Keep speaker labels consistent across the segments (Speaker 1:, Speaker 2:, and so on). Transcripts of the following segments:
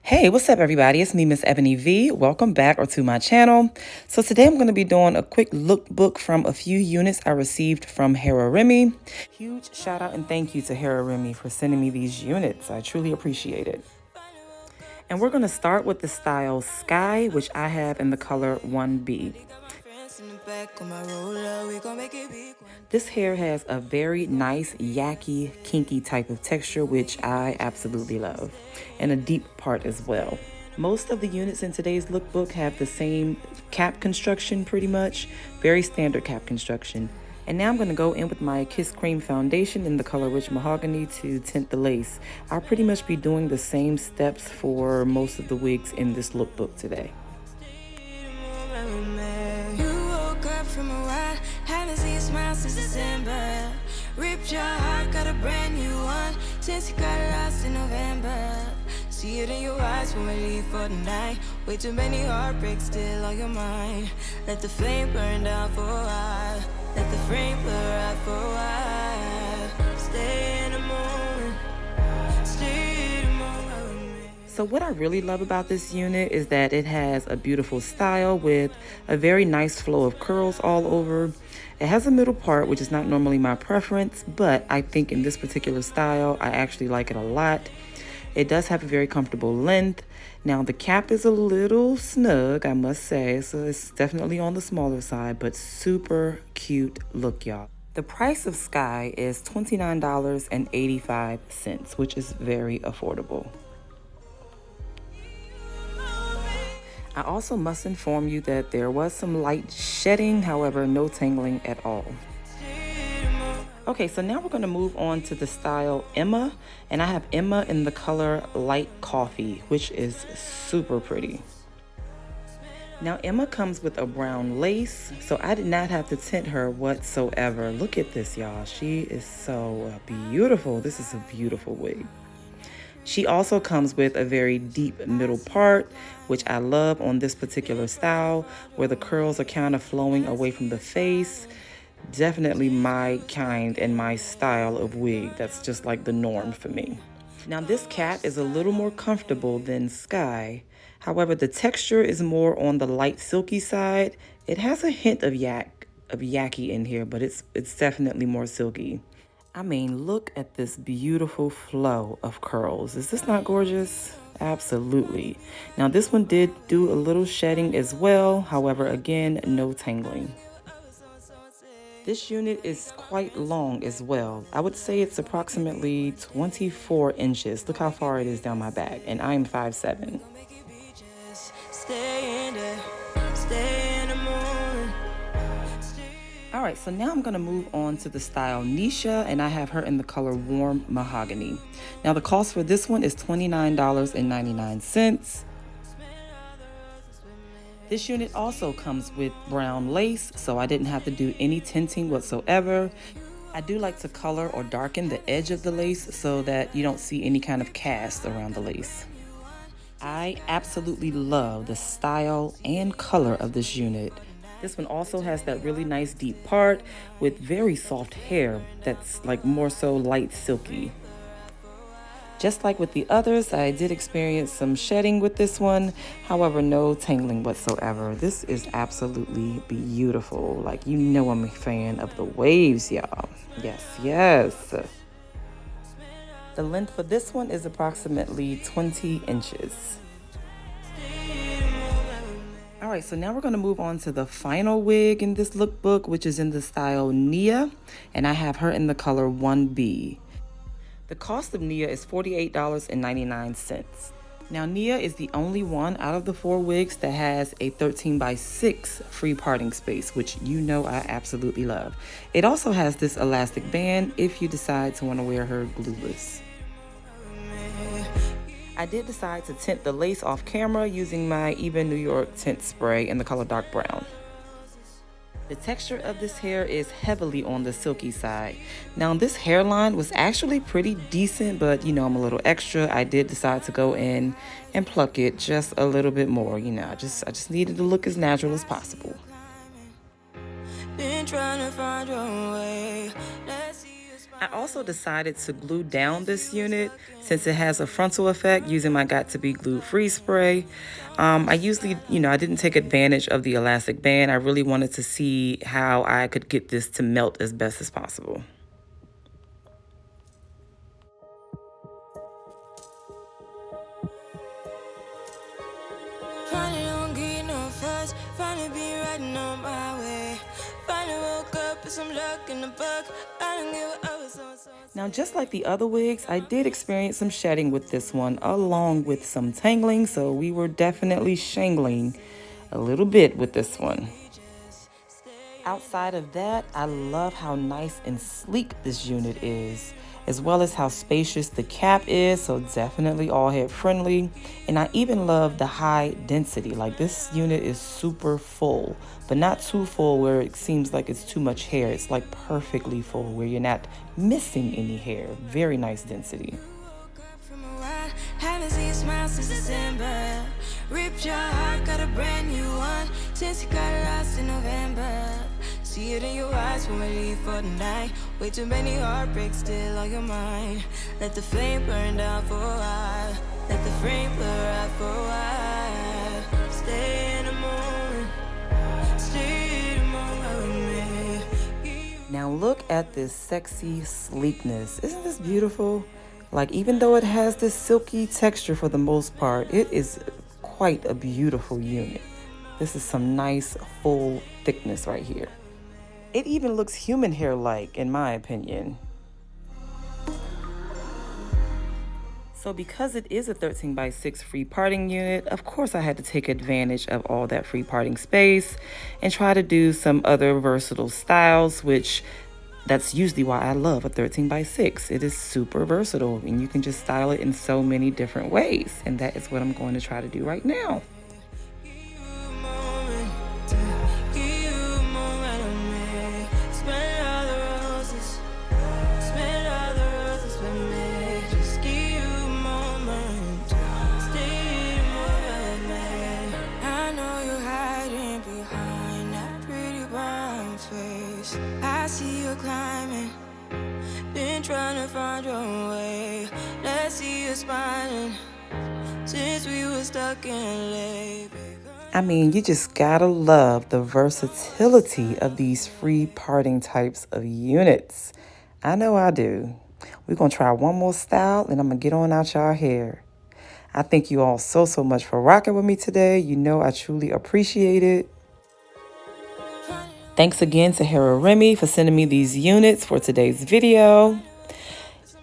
Speaker 1: Hey, what's up everybody? It's me, MsEbonyVee. Welcome back or to my channel. So today I'm going to be doing a quick lookbook from a few units I received from Heraremy. Huge shout out and thank you to Heraremy for sending me these units. I truly appreciate it. And we're going to start with the style SKYE, which I have in the color 1B. This hair has a very nice, yacky, kinky type of texture, which I absolutely love, and a deep part as well. Most of the units in today's lookbook have the same cap construction pretty much, very standard cap construction. And now I'm going to go in with my Kiss Cream foundation in the color Rich Mahogany to tint the lace. I'll pretty much be doing the same steps for most of the wigs in this lookbook today.
Speaker 2: From a while, haven't seen you smile since December. Ripped your heart, got a brand new one since you got lost in November. See it in your eyes when we leave for the night. Way too many heartbreaks still on your mind. Let the flame burn down for a while. Let the flame blur out for a while. Stay in the moment. Stay in the moment.
Speaker 1: So what I really love about this unit is that it has a beautiful style with a very nice flow of curls all over. It has a middle part, which is not normally my preference, but I think in this particular style, I actually like it a lot. It does have a very comfortable length. Now the cap is a little snug, I must say, so it's definitely on the smaller side, but super cute look, y'all. The price of SKYE is $29.85, which is very affordable. I also must inform you that there was some light shedding, however, no tangling at all. Okay, so now we're going to move on to the style Emma, and I have Emma in the color Light Coffee, which is super pretty. Now Emma comes with a brown lace, so I did not have to tint her whatsoever. Look at this, y'all. She is so beautiful. This is a beautiful wig. She also comes with a very deep middle part, which I love on this particular style, where the curls are kind of flowing away from the face. Definitely my kind and my style of wig. That's just like the norm for me. Now this cap is a little more comfortable than SKYE. However, the texture is more on the light silky side. It has a hint of yacky in here, but it's definitely more silky. I mean, look at this beautiful flow of curls. Is this not gorgeous? Absolutely. Now this one did do a little shedding as well. However, again, no tangling. This unit is quite long as well. I would say it's approximately 24 inches. Look how far it is down my back, and I'm 5'7". All right, so now I'm gonna move on to the style NISHA, and I have her in the color Warm Mahogany. Now the cost for this one is $29.99. This unit also comes with brown lace, so I didn't have to do any tinting whatsoever. I do like to color or darken the edge of the lace so that you don't see any kind of cast around the lace. I absolutely love the style and color of this unit. This one also has that really nice deep part with very soft hair that's like more so light silky. Just like with the others, I did experience some shedding with this one. However, no tangling whatsoever. This is absolutely beautiful. Like, you know I'm a fan of the waves, y'all. Yes, yes. The length for this one is approximately 20 inches. All right, so now we're going to move on to the final wig in this lookbook, which is in the style Nia, and I have her in the color 1B. The cost of Nia is $48.99. Now, Nia is the only one out of the 4 wigs that has a 13x6 free parting space, which you know I absolutely love. It also has this elastic band if you decide to want to wear her glueless. I did decide to tint the lace off camera using my Even New York tint spray in the color dark brown. The texture of this hair is heavily on the silky side. Now this hairline was actually pretty decent, but you know I'm a little extra. I did decide to go in and pluck it just a little bit more. You know, I just needed to look as natural as possible. Been trying to find your way. I also decided to glue down this unit since it has a frontal effect using my Got To Be Glued Free spray. I usually, I didn't take advantage of the elastic band. I really wanted to see how I could get this to melt as best as possible.
Speaker 2: Finally don't get no fuss, finally be riding on my way. Finally woke up with some luck in the book. I don't give a
Speaker 1: Now, just like the other wigs, I did experience some shedding with this one, along with some tangling, so we were definitely shangling a little bit with this one. Outside of that, I love how nice and sleek this unit is, as well as how spacious the cap is, so definitely all head friendly. And I even love the high density. Like, this unit is super full, but not too full where it seems like it's too much hair. It's like perfectly full where you're not missing any hair. Very nice density.
Speaker 2: Haven't seen you smile since December. Ripped your heart, got a brand new one since you got lost in November. See it in your eyes when we leave for the night. Way too many heartbreaks still on your mind. Let the flame burn down for a while. Let the flame blur out for a while. Stay in the moment. Stay in the moment with me.
Speaker 1: Now look at this sexy sleekness. Isn't this beautiful? Like, even though it has this silky texture for the most part, it is quite a beautiful unit. This is some nice full thickness right here. It even looks human hair-like, in my opinion. So because it is a 13x6 free parting unit, of course I had to take advantage of all that free parting space and try to do some other versatile styles, which that's usually why I love a 13x6. It is super versatile and you can just style it in so many different ways. And that is what I'm going to try to do right now.
Speaker 2: I see you climbing, been trying to find your way. Let's see you smiling, since we were stuck in LA.
Speaker 1: I mean, you just gotta love the versatility of these free parting types of units. I know I do. We're gonna try one more style and I'm gonna get on out y'all hair. I thank you all so much for rocking with me today. You know I truly appreciate it. Thanks again to Heraremy for sending me these units for today's video.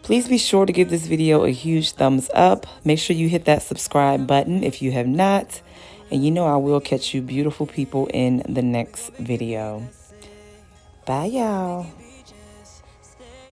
Speaker 1: Please be sure to give this video a huge thumbs up. Make sure you hit that subscribe button if you have not. And you know I will catch you beautiful people in the next video. Bye, y'all.